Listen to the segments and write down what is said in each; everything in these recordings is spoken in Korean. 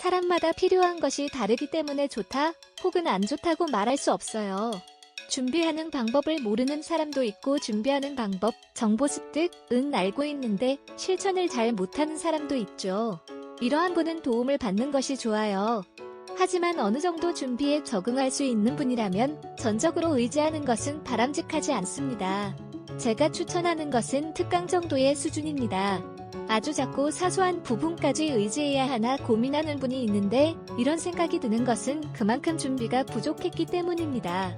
사람마다 필요한 것이 다르기 때문에 좋다 혹은 안 좋다고 말할 수 없어요. 준비하는 방법을 모르는 사람도 있고 준비하는 방법, 정보 습득은 알고 있는데 실천을 잘 못하는 사람도 있죠. 이러한 분은 도움을 받는 것이 좋아요. 하지만 어느 정도 준비에 적응할 수 있는 분이라면 전적으로 의지하는 것은 바람직하지 않습니다. 제가 추천하는 것은 특강 정도의 수준입니다. 아주 작고 사소한 부분까지 의지해야 하나 고민하는 분이 있는데 이런 생각이 드는 것은 그만큼 준비가 부족했기 때문입니다.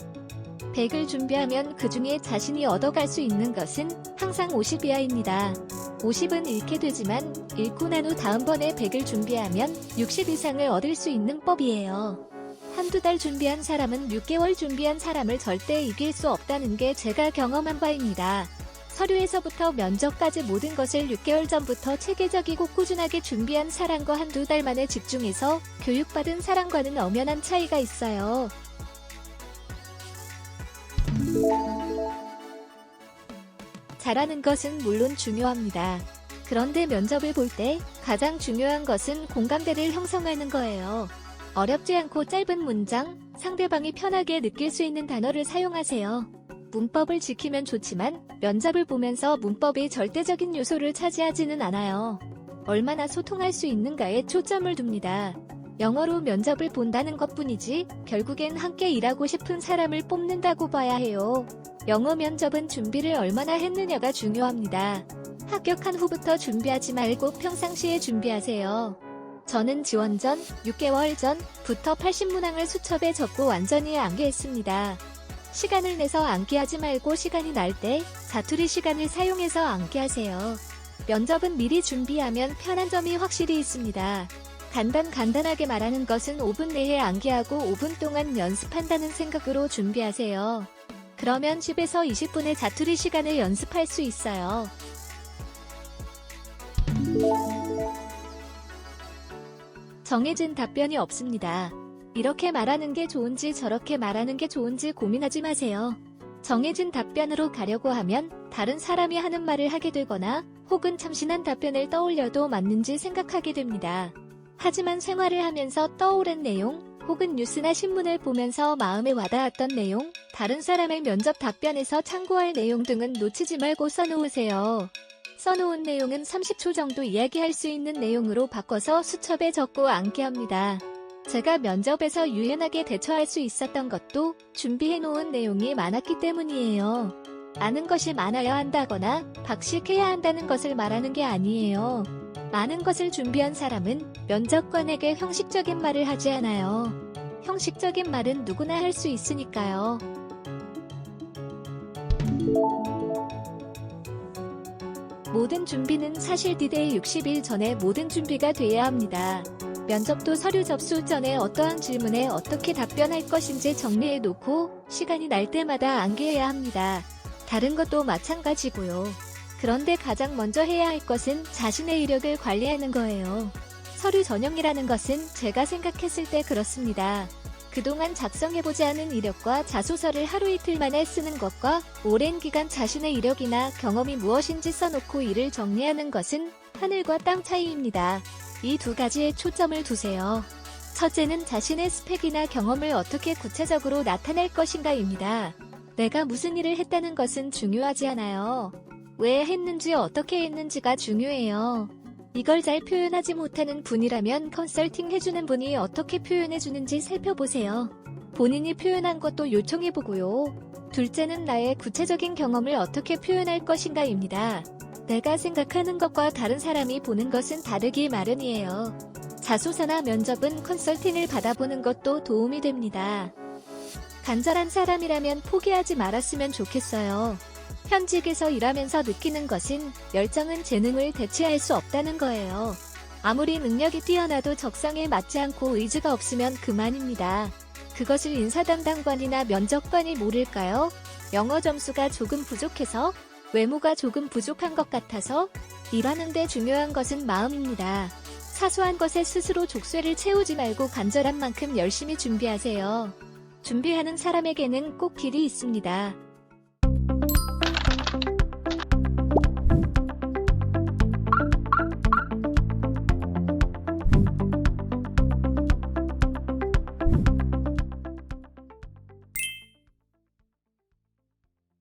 100을 준비하면 그 중에 자신이 얻어갈 수 있는 것은 항상 50이야입니다. 50은 잃게 되지만 잃고 난 후 다음번에 100을 준비하면 60 이상을 얻을 수 있는 법이에요. 한두 달 준비한 사람은 6개월 준비한 사람을 절대 이길 수 없다는 게 제가 경험한 바입니다. 서류에서부터 면접까지 모든 것을 6개월 전부터 체계적이고 꾸준하게 준비한 사람과 한두 달 만에 집중해서 교육받은 사람과는 엄연한 차이가 있어요. 잘하는 것은 물론 중요합니다. 그런데 면접을 볼 때 가장 중요한 것은 공감대를 형성하는 거예요. 어렵지 않고 짧은 문장, 상대방이 편하게 느낄 수 있는 단어를 사용하세요. 문법을 지키면 좋지만 면접을 보면서 문법이 절대적인 요소를 차지하지는 않아요. 얼마나 소통할 수 있는가에 초점을 둡니다. 영어로 면접을 본다는 것뿐이지 결국엔 함께 일하고 싶은 사람을 뽑는다고 봐야 해요. 영어 면접은 준비를 얼마나 했느냐가 중요합니다. 합격한 후부터 준비하지 말고 평상시에 준비하세요. 저는 지원 전 6개월 전부터 80문항을 수첩에 적고 완전히 암기했습니다. 시간을 내서 암기하지 말고 시간이 날 때 자투리 시간을 사용해서 암기하세요. 면접은 미리 준비하면 편한 점이 확실히 있습니다. 간단하게 말하는 것은 5분 내에 암기하고 5분 동안 연습한다는 생각으로 준비하세요. 그러면 10에서 20분의 자투리 시간을 연습할 수 있어요. 정해진 답변이 없습니다. 이렇게 말하는 게 좋은지 저렇게 말하는 게 좋은지 고민하지 마세요. 정해진 답변으로 가려고 하면 다른 사람이 하는 말을 하게 되거나 혹은 참신한 답변을 떠올려도 맞는지 생각하게 됩니다. 하지만 생활을 하면서 떠오른 내용 혹은 뉴스나 신문을 보면서 마음에 와닿았던 내용, 다른 사람의 면접 답변에서 참고할 내용 등은 놓치지 말고 써놓으세요. 써놓은 내용은 30초 정도 이야기할 수 있는 내용으로 바꿔서 수첩에 적고 암기합니다. 제가 면접에서 유연하게 대처할 수 있었던 것도 준비해놓은 내용이 많았기 때문이에요. 아는 것이 많아야 한다거나 박식해야 한다는 것을 말하는 게 아니에요. 많은 것을 준비한 사람은 면접관에게 형식적인 말을 하지 않아요. 형식적인 말은 누구나 할 수 있으니까요. 모든 준비는 사실 D-Day 60일 전에 모든 준비가 돼야 합니다. 면접도 서류 접수 전에 어떠한 질문에 어떻게 답변할 것인지 정리해 놓고 시간이 날 때마다 암기해야 합니다. 다른 것도 마찬가지고요. 그런데 가장 먼저 해야 할 것은 자신의 이력을 관리하는 거예요. 서류 전형이라는 것은 제가 생각했을 때 그렇습니다. 그동안 작성해보지 않은 이력과 자소서를 하루 이틀 만에 쓰는 것과 오랜 기간 자신의 이력이나 경험이 무엇인지 써놓고 이를 정리하는 것은 하늘과 땅 차이입니다. 이 두 가지에 초점을 두세요. 첫째는 자신의 스펙이나 경험을 어떻게 구체적으로 나타낼 것인가입니다. 내가 무슨 일을 했다는 것은 중요하지 않아요. 왜 했는지 어떻게 했는지가 중요해요. 이걸 잘 표현하지 못하는 분이라면 컨설팅 해주는 분이 어떻게 표현해주는지 살펴보세요. 본인이 표현한 것도 요청해보고요. 둘째는 나의 구체적인 경험을 어떻게 표현할 것인가입니다. 내가 생각하는 것과 다른 사람이 보는 것은 다르기 마련이에요. 자소서나 면접은 컨설팅을 받아보는 것도 도움이 됩니다. 간절한 사람이라면 포기하지 말았으면 좋겠어요. 현직에서 일하면서 느끼는 것은 열정은 재능을 대체할 수 없다는 거예요. 아무리 능력이 뛰어나도 적성에 맞지 않고 의지가 없으면 그만입니다. 그것을 인사 담당관이나 면접관이 모를까요? 영어 점수가 조금 부족해서, 외모가 조금 부족한 것 같아서. 일하는데 중요한 것은 마음입니다. 사소한 것에 스스로 족쇄를 채우지 말고 간절한 만큼 열심히 준비하세요. 준비하는 사람에게는 꼭 길이 있습니다.